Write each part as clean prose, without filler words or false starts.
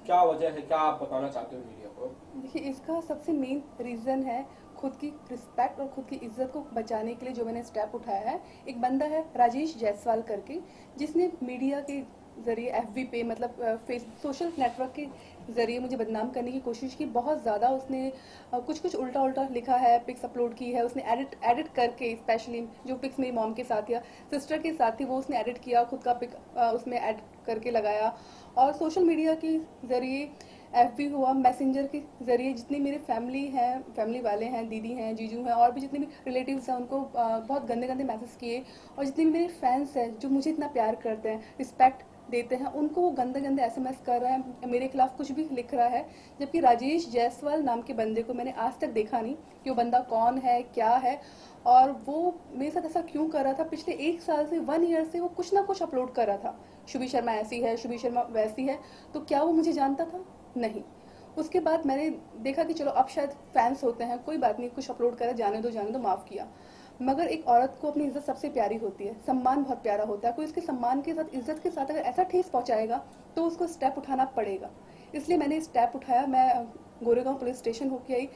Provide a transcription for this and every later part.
क्या वजह है, क्या आप बताना चाहते हो मीडिया को? देखिए, इसका सबसे मेन रीज़न है खुद की रिस्पेक्ट और खुद की इज्जत को बचाने के लिए जो मैंने स्टेप उठाया है। एक बंदा है राजेश जायसवाल करके, जिसने मीडिया के ज़रिए एफबी पे मतलब फेस सोशल नेटवर्क के ज़रिए मुझे बदनाम करने की कोशिश की बहुत ज़्यादा। उसने कुछ कुछ उल्टा उल्टा लिखा है, पिक्स अपलोड की है उसने, एडिट एडिट करके, स्पेशली जो पिक्स मेरी मॉम के साथ या सिस्टर के साथ थी वो उसने एडिट किया, खुद का पिक उसमें ऐड करके लगाया। और सोशल मीडिया के ज़रिए एफबी हुआ, मैसेंजर के ज़रिए जितनी मेरे फैमिली वाले हैं, दीदी हैं, जीजू हैं और भी जितने भी रिलेटिव्स हैं उनको बहुत गंदे गंदे मैसेज किए। और जितने भी मेरे फैंस हैं जो मुझे इतना प्यार करते हैं, रिस्पेक्ट देते हैं, उनको वो गंदे गंदे एसएमएस कर रहे हैं, मेरे खिलाफ कुछ भी लिख रहा है। जबकि राजेश जायसवाल नाम के बंदे को मैंने आज तक देखा नहीं कि वो बंदा कौन है, क्या है, और वो मेरे साथ ऐसा क्यों कर रहा था। पिछले 1 साल से, 1 ईयर से वो कुछ ना कुछ अपलोड कर रहा था, शुभी शर्मा ऐसी है, शुभी शर्मा वैसी है। तो क्या वो मुझे जानता था? नहीं। उसके बाद मैंने देखा कि चलो अब शायद फैंस होते हैं, कोई बात नहीं, कुछ अपलोड करा, जाने दो, माफ़ किया। मगर एक औरत को अपनी इज्जत सबसे प्यारी होती है, सम्मान बहुत प्यारा होता है। कोई उसके सम्मान के साथ, इज्जत के साथ अगर ऐसा ठेस पहुंचाएगा तो उसको स्टेप उठाना पड़ेगा। इसलिए मैंने स्टेप उठाया। मैं गोरेगांव पुलिस स्टेशन होके आई,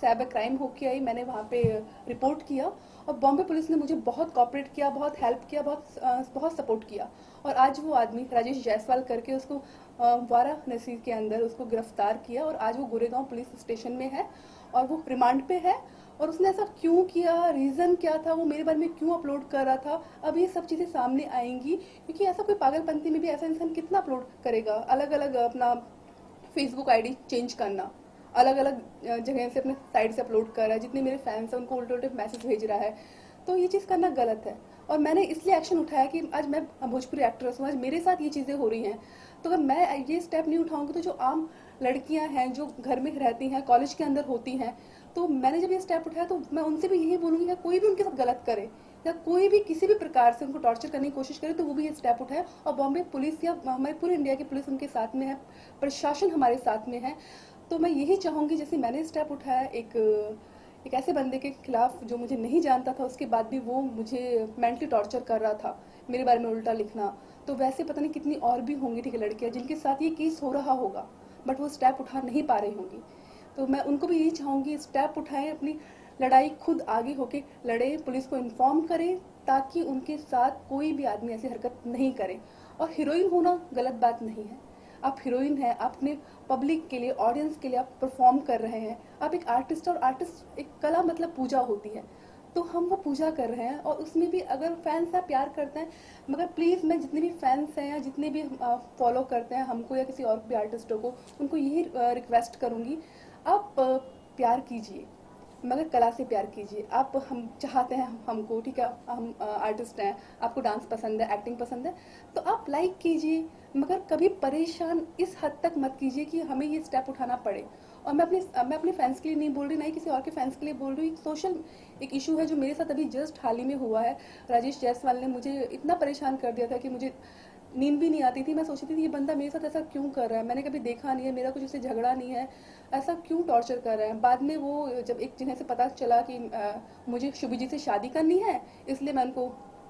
साइबर क्राइम होके आई, मैंने वहाँ पे रिपोर्ट किया और बॉम्बे पुलिस ने मुझे बहुत कॉपरेट किया, बहुत हेल्प किया, बहुत सपोर्ट किया। और आज वो आदमी राजेश जायसवाल करके, उसको वाराणसी के अंदर उसको गिरफ्तार किया और आज वो गोरेगांव पुलिस स्टेशन में है और वो रिमांड पे है। और उसने ऐसा क्यों किया, रीज़न क्या था, वो मेरे बारे में क्यों अपलोड कर रहा था, अब ये सब चीज़ें सामने आएंगी। क्योंकि ऐसा कोई पागलपंती में भी ऐसा इंसान कितना अपलोड करेगा, अलग अलग अपना फेसबुक आईडी चेंज करना, अलग अलग जगह से अपने साइड से अपलोड कर रहा है, जितने मेरे फैंस हैं उनको उल्टे उल्टे मैसेज भेज रहा है। तो ये चीज़ करना गलत है। और मैंने इसलिए एक्शन उठाया कि आज मैं भोजपुरी एक्ट्रेस हूँ, आज मेरे साथ ये चीज़ें हो रही हैं। तो अगर मैं ये स्टेप नहीं उठाऊंगी तो जो आम लड़कियां हैं जो घर में रहती हैं, कॉलेज के अंदर होती हैं, तो मैंने जब ये स्टेप उठाया तो मैं उनसे भी यही बोलूँगी कि कोई भी उनके साथ गलत करे या कोई भी किसी भी प्रकार से उनको टॉर्चर करने की कोशिश करे तो वो भी ये स्टेप उठाए। और बॉम्बे पुलिस या हमारे पूरे इंडिया की पुलिस उनके साथ में है, प्रशासन हमारे साथ में है। तो मैं यही चाहूँगी जैसे मैंने स्टेप उठाया एक ऐसे बंदे के खिलाफ जो मुझे नहीं जानता था, उसके बाद भी वो मुझे मेंटली टॉर्चर कर रहा था, मेरे बारे में उल्टा लिखना, तो वैसे पता नहीं कितनी और भी होंगी, ठीक है, लड़कियां जिनके साथ ये केस हो रहा होगा बट वो स्टेप उठा नहीं पा रही होंगी। तो मैं उनको भी यही चाहूँगी, स्टेप उठाएं, अपनी लड़ाई खुद आगे होके लड़े, पुलिस को इन्फॉर्म करें ताकि उनके साथ कोई भी आदमी ऐसी हरकत नहीं करे। और हीरोइन होना गलत बात नहीं है, आप हीरोइन हैं, आप अपने पब्लिक के लिए, ऑडियंस के लिए आप परफॉर्म कर रहे हैं, आप एक आर्टिस्ट, और आर्टिस्ट एक कला मतलब पूजा होती है, तो हम वो पूजा कर रहे हैं। और उसमें भी अगर फैंस हैं, प्यार करते हैं, मगर प्लीज़ मैं जितने भी फैंस हैं या जितने भी फॉलो करते हैं हमको या किसी और भी आर्टिस्टों को, उनको यही रिक्वेस्ट करूँगी, आप प्यार कीजिए मगर कला से प्यार कीजिए। आप हम चाहते हैं हमको, ठीक है, हम आर्टिस्ट हैं, आपको डांस पसंद है, एक्टिंग पसंद है, तो आप लाइक कीजिए, मगर कभी परेशान इस हद तक मत कीजिए कि हमें ये स्टेप उठाना पड़े। और मैं अपने फैंस के लिए नहीं बोल रही, नहीं किसी और के फैंस के लिए बोल रही हूँ। सोशल एक इशू है जो मेरे साथ अभी जस्ट हाल ही में हुआ है। राजेश जायसवाल ने मुझे इतना परेशान कर दिया था कि मुझे नींद भी नहीं आती थी। मैं सोचती थी ये बंदा मेरे साथ ऐसा क्यों कर रहा है, मैंने कभी देखा नहीं है, मेरा कुछ उससे झगड़ा नहीं है, ऐसा क्यों टॉर्चर कर रहा है। बाद में वो जब एक जगह से पता चला कि मुझे शुभी जी से शादी करनी है, इसलिए मैं उनको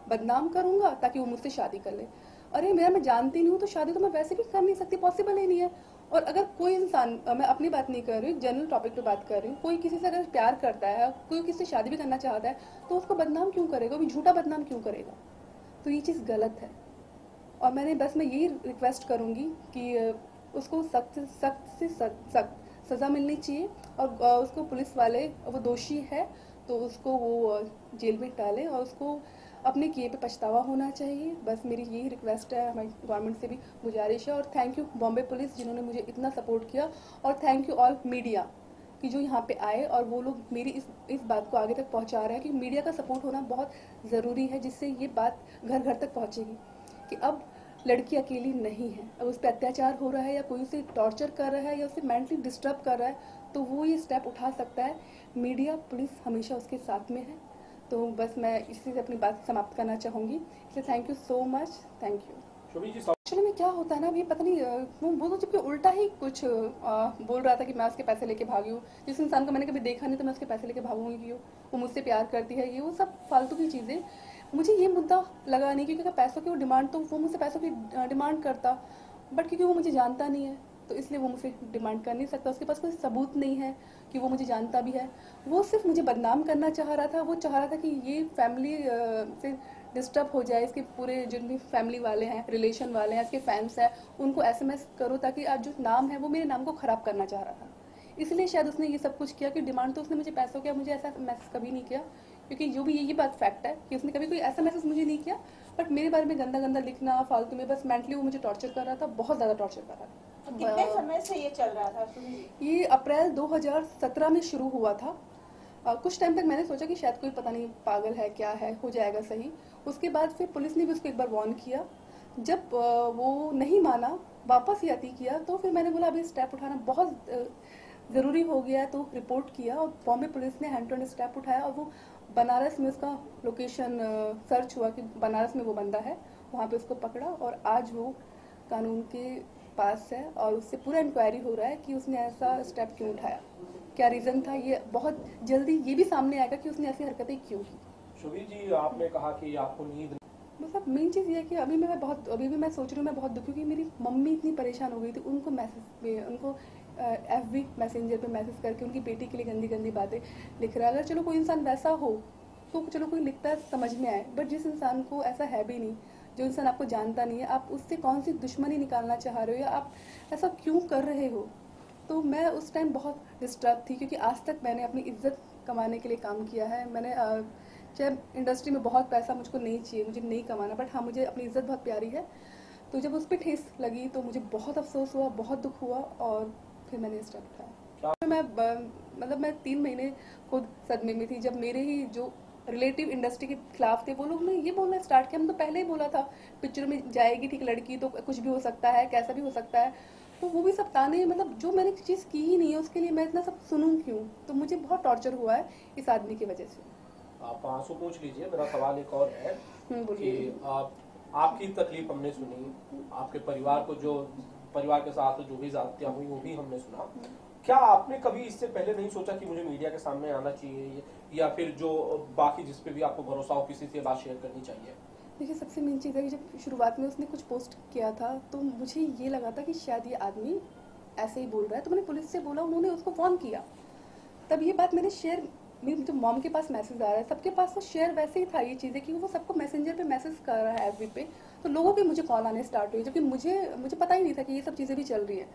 बदनाम करूंगा ताकि वो मुझसे शादी कर ले। अरे मैं जानती नहीं हूँ तो शादी तो मैं वैसे भी कर नहीं सकती, पॉसिबल ही नहीं है। और अगर कोई इंसान, मैं अपनी बात नहीं कर रही, जनरल टॉपिक पे बात कर रही हूँ, कोई किसी से अगर प्यार करता है, कोई किसी से शादी भी करना चाहता है, तो उसको बदनाम क्यों करेगा, वो झूठा बदनाम क्यों करेगा। तो ये चीज़ गलत है। और मैं यही रिक्वेस्ट करूँगी कि उसको सख्त से सख्त सज़ा मिलनी चाहिए। और उसको पुलिस वाले, वो दोषी है तो उसको वो जेल में डालें और उसको अपने किए पे पछतावा होना चाहिए। बस मेरी यही रिक्वेस्ट है, हमारी गवर्नमेंट से भी गुजारिश है। और थैंक यू बॉम्बे पुलिस जिन्होंने मुझे इतना सपोर्ट किया, और थैंक यू ऑल मीडिया कि जो यहाँ पे आए और वो लोग मेरी इस बात को आगे तक पहुँचा रहे हैं। कि मीडिया का सपोर्ट होना बहुत ज़रूरी है, जिससे ये बात घर घर तक पहुँचेगी कि अब लड़की अकेली नहीं है, अब उस पर अत्याचार हो रहा है या कोई उसे टॉर्चर कर रहा है या उसे मेंटली डिस्टर्ब कर रहा है, तो वो ये स्टेप उठा सकता है। मीडिया, पुलिस हमेशा उसके साथ में है। तो बस मैं इसी से अपनी बात समाप्त करना चाहूँगी। इसलिए thank you so much, thank you. Actually में क्या होता है ना, अभी पता नहीं वो तो जबकि उल्टा ही कुछ बोल रहा था कि मैं उसके पैसे लेके भागी हूँ। जिस इंसान को मैंने कभी देखा नहीं तो मैं उसके पैसे लेके भागूंगी क्यों, वो मुझसे प्यार करती है, ये वो सब फालतू की चीज़ें। मुझे ये मुद्दा लगा नहीं, क्योंकि अगर पैसों की वो डिमांड, तो वो मुझसे पैसों की डिमांड करता, बट क्योंकि वो मुझे जानता नहीं है तो इसलिए वो मुझसे डिमांड कर नहीं सकता। उसके पास कोई सबूत नहीं है कि वो मुझे जानता भी है। वो सिर्फ मुझे बदनाम करना चाह रहा था। वो चाह रहा था कि ये फैमिली से डिस्टर्ब हो जाए, इसके पूरे जो भी फैमिली वाले हैं, रिलेशन वाले हैं, इसके फैंस हैं, उनको SMS करो ताकि आज जो नाम है वो मेरे नाम को ख़राब करना चाह रहा था। इसलिए शायद उसने ये सब कुछ किया कि डिमांड तो उसने मुझे पैसों किया, मुझे ऐसा मैसेज कभी नहीं किया, क्योंकि जो भी यही बात फैक्ट है कि उसने कभी कोई ऐसा मैसेज मुझे नहीं किया। बट मेरे बारे में गंदा गंदा लिखना फालतू में, बस मेंटली वो मुझे टॉर्चर कर रहा था, बहुत ज़्यादा टॉर्चर कर रहा था। तो कितने समय से ये चल रहा था सुनी जी? ये अप्रैल 2017 में शुरू हुआ था। कुछ टाइम तक मैंने सोचा कि शायद कोई पता नहीं पागल है, क्या है, हो जाएगा सही। उसके बाद फिर पुलिस ने भी उसको एक बार वार्न किया। जब वो नहीं माना, वापस ही अति किया, तो फिर मैंने बोला अभी स्टेप उठाना बहुत ज़रूरी हो गया है, तो रिपोर्ट किया और बॉम्बे पुलिस ने हैंड टू हैंड स्टेप उठाया और वो बनारस में उसका लोकेशन सर्च हुआ कि बनारस में वो बंदा है, वहाँ पे उसको पकड़ा और आज वो कानून के पास है और उससे पूरा इंक्वायरी हो रहा है कि उसने ऐसा स्टेप क्यों उठाया, क्या रीज़न था। ये बहुत जल्दी ये भी सामने आएगा कि उसने ऐसी हरकतें क्यों की। शुभी जी, आपने कहा कि आपको नींद मतलब मेन चीज़ ये है कि अभी भी मैं सोच रही हूँ, मैं बहुत दुखी हूँ कि मेरी मम्मी इतनी परेशान हो गई थी। उनको FB मैसेंजर पे मैसेज करके उनकी बेटी के लिए गंदी गंदी बातें लिख रहा है। अगर चलो कोई इंसान वैसा हो तो चलो कोई लिखता है समझ में आए, बट जिस इंसान को ऐसा है भी नहीं, जो इंसान आपको जानता नहीं है, आप उससे कौन सी दुश्मनी निकालना चाह रहे हो या आप ऐसा क्यों कर रहे हो। तो मैं उस टाइम बहुत डिस्टर्ब थी, क्योंकि आज तक मैंने अपनी इज्जत कमाने के लिए काम किया है। मैंने चाहे इंडस्ट्री में बहुत पैसा मुझको नहीं चाहिए, मुझे नहीं कमाना, बट हाँ मुझे अपनी इज्जत बहुत प्यारी है। तो जब उस पर ठेस लगी तो मुझे बहुत अफसोस हुआ, बहुत दुख हुआ और फिर मैंने स्टेप उठाया। मैं 3 महीने खुद सदमे में थी जब मेरे ही जो रिलेटिव इंडस्ट्री के खिलाफ थे वो लोग ने ये बोलना स्टार्ट किया। हम तो पहले ही बोला था पिक्चर में जाएगी ठीक लड़की तो कुछ भी हो सकता है, कैसा भी हो सकता है। तो वो भी सब ताने, मतलब जो मैंने चीज़ की ही नहीं है उसके लिए मैं इतना सब सुनूं क्यों। तो मुझे बहुत टॉर्चर हुआ है इस आदमी की वजह से। आप आंसू पूछ लीजिए। मेरा सवाल एक और है कि आपकी तकलीफ हमने सुनी, आपके परिवार को जो परिवार के साथ जो भी ज्यादतियां हुई वो भी हमने सुना। क्या आपने कभी इससे पहले नहीं सोचा कि मुझे मीडिया के सामने आना चाहिए, या फिर जो बाकी जिस पे भी आपको भरोसा हो किसी से बात शेयर करनी चाहिए? देखिए, सबसे मेन चीज़ है कि जब शुरुआत में उसने कुछ पोस्ट किया था तो मुझे ये लगा था कि शायद ये आदमी ऐसे ही बोल रहा है, तो मैंने पुलिस से बोला, उन्होंने उसको फोन किया। तब ये बात मैंने शेयर, मेरी जो मॉम के पास मैसेज आ रहा है, सबके पास तो शेयर वैसे ही था ये चीज़ें, क्योंकि वो सबको मैसेंजर पे मैसेज कर रहा है FB पे। तो लोगों के मुझे कॉल आने स्टार्ट हुए, जबकि मुझे पता ही नहीं था कि ये सब चीज़ें भी चल रही है।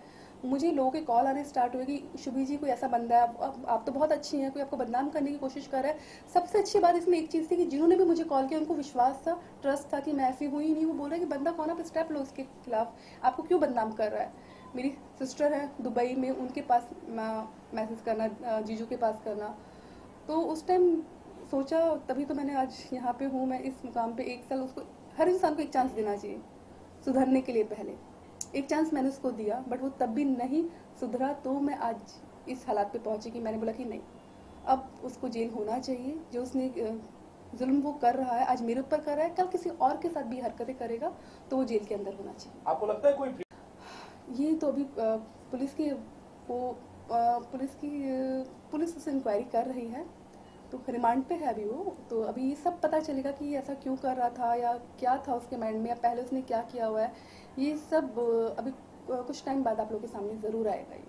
मुझे लोगों के कॉल आने स्टार्ट हुए कि शुभी जी कोई ऐसा बंदा है, आप तो बहुत अच्छी हैं, कोई आपको बदनाम करने की कोशिश कर रहा है। सबसे अच्छी बात इसमें एक चीज़ थी कि जिन्होंने भी मुझे कॉल किया उनको विश्वास था, ट्रस्ट था कि मैं ऐसी हुई नहीं। वो बोल रहा है कि बंदा कौन, आप स्टेप लो उसके खिलाफ, आपको क्यों बदनाम कर रहा है। मेरी सिस्टर है दुबई में, उनके पास मैसेज करना, जीजू के पास करना। तो उस टाइम सोचा, तभी तो मैंने आज यहाँ पे हूँ। मैं इस मुकाम पे 1 साल, उसको हर इंसान को एक चांस देना चाहिए सुधरने के लिए। पहले एक चांस मैंने उसको दिया, बट वो तब भी नहीं सुधरा, तो मैं आज इस हालात पे पहुंची कि मैंने बोला कि नहीं, अब उसको जेल होना चाहिए। जो उसने जुल्म वो कर रहा है, आज मेरे ऊपर कर रहा है, कल किसी और के साथ भी हरकतें करेगा तो वो जेल के अंदर होना चाहिए। आपको लगता है कोई ये तो अभी पुलिस उससे इंक्वायरी कर रही है, तो रिमांड पे है अभी वो। तो अभी ये सब पता चलेगा कि ऐसा क्यों कर रहा था या क्या था उसके माइंड में, या पहले उसने क्या किया हुआ है। ये सब अभी कुछ टाइम बाद आप लोगों के सामने ज़रूर आएगा ये।